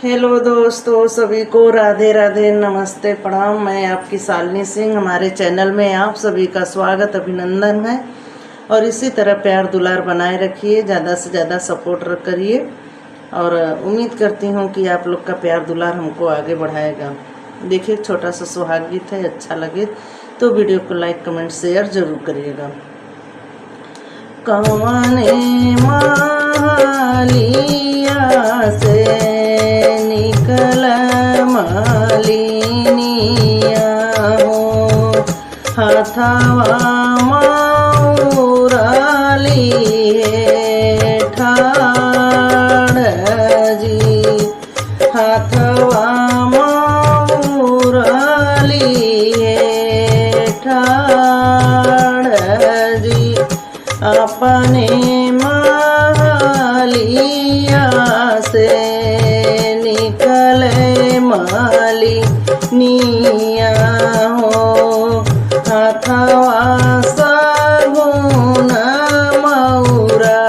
Hello दोस्तों, सभी को राधे राधे, नमस्ते, प्रणाम। मैं आपकी शालिनी सिंह। हमारे चैनल में आप सभी का स्वागत, अभिनंदन है। और इसी तरह प्यार दुलार बनाए रखिए, ज़्यादा से ज़्यादा सपोर्ट करिए। और उम्मीद करती हूँ कि आप लोग का प्यार दुलार हमको आगे बढ़ाएगा। देखिए, छोटा सा सुहाग गीत है, अच्छा लगे तो वीडियो को लाइक कमेंट शेयर जरूर करिएगा। कवने मालिया से निकल मालिनिया हो, हथवा मौराली ठाड़ जी, हथवा मौराली ठाड़ जी, अपने मालिया से निकले मालिनिया हो, हथवा सगुन मौरा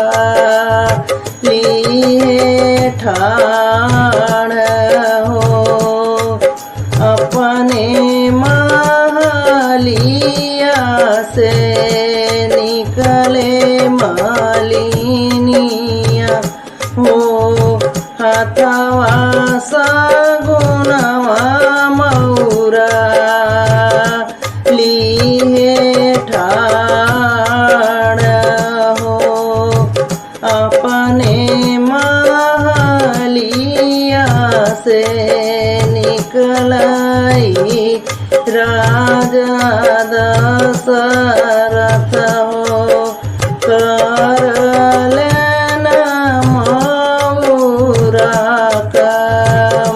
लिए ठाड़ हो, अपने मालिया से निकले मालिनिया हो, हथवा सगुनवा मौरा लिए ठाड़ हो, अपने मालिया से निकलाई राजा दशरथ हो, कर लेना मौरा का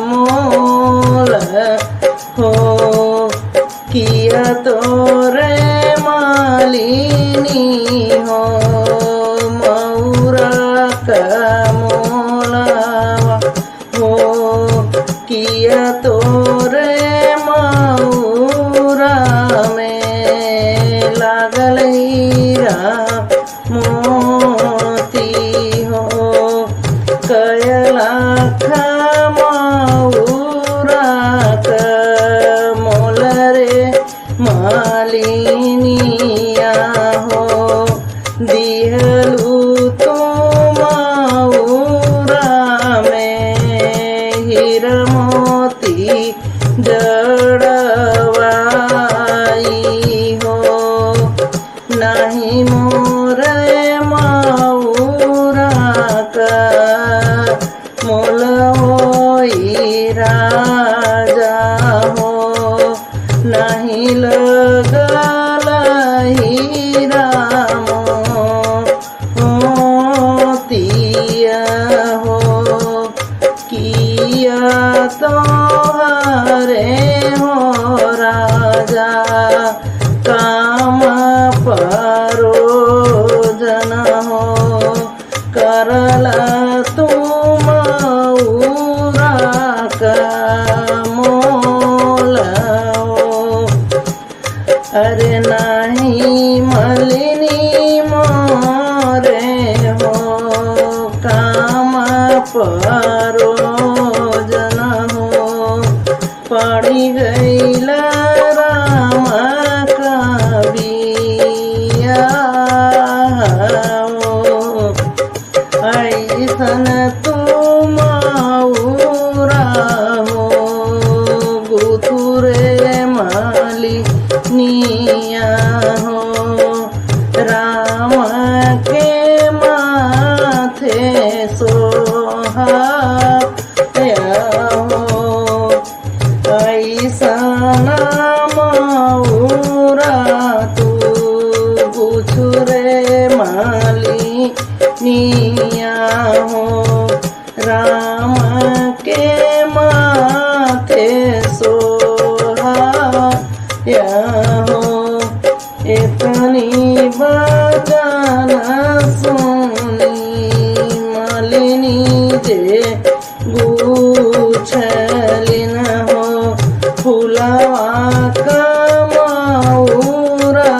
मोल हो, किया तोरे मालिनी हो, मौरा का मोलवा हो, किया तोरे मौरा में लागल हीरा मोती हो, कयलाख मौरा का मोल रे मालिनिया हो, दिहलू तो मौरा में हीरा मोती जड़वाई हो, नहीं मोरे मौरा का मोल होई राजा हो, नहीं लगल हीरा मोतिया हो, किया तोहरे हो राजा काम परोजन हो, करला तुम मौरा का मोल हो, अरे नहीं मलिनी मोरे हो, काम परोजन हो, पड़ी गईला राम का बिया हो, ऐसन तुम मौरा हो, गुथुरे मालिनिया हो, राम के माथे सोहाया हो, ऐसन मौरा तू गुथुरे मालिनिया हो, राम के माथे सोहाया हो, इतनी बजाना सुनी मालिनी जे गुछलिन हो, फुलवा का मौरा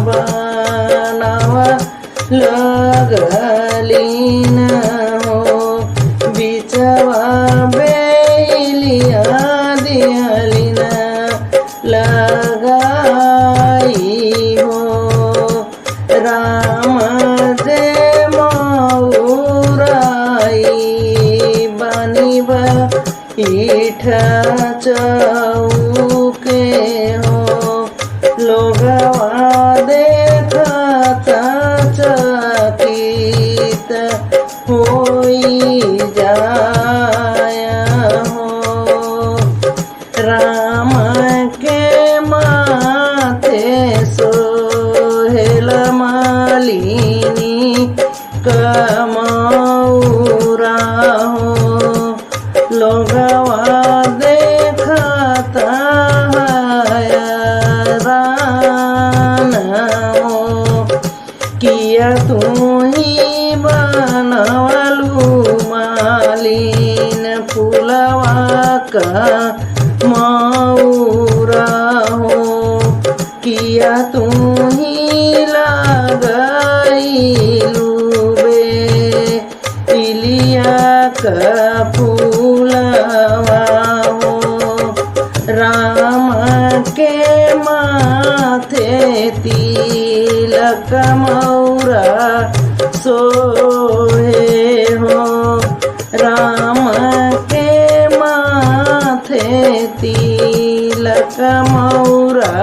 बनावा लगलीन हो, बिचवा बे पीठ चौके हो लोगवा देखता चकित होई जाया हो। राम के माथे सोहेल मालिनी कमौरा हो लोगवा देखता हैरान हो। किया तू ही बनवलू मालिन फूलवा का मौरा हो। किया तू ही लगाईलू बेलिया का फूलवा हो। राम के माथे तिलक मौरा सोहे हो। राम के माथे तिलक मौरा